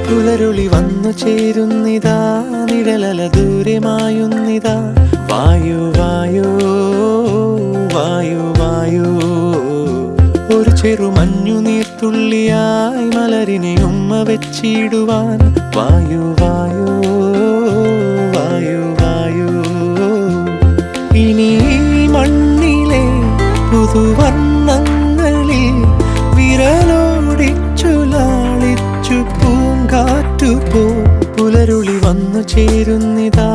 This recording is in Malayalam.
പുലരുളി വന്നു ചേരുന്നിതാ, നിഴലല ദൂരെ മായുന്നിതാ. വായു വായു വായു വായു, ഒരു ചെറു മഞ്ഞു നീർത്തുള്ളിയായി മലരിനെ ഉമ്മ വെച്ചിടുവാൻ. വായു വായു വായു വായു, ഇനി മണ്ണിലെ പുതുവർണ്ണങ്ങളിൽ വിരലോടിച്ചു ലാളിച്ചു പൂങ്കാറ്റുപോ. പുലരുളി വന്നു ചേരുന്നിതാ,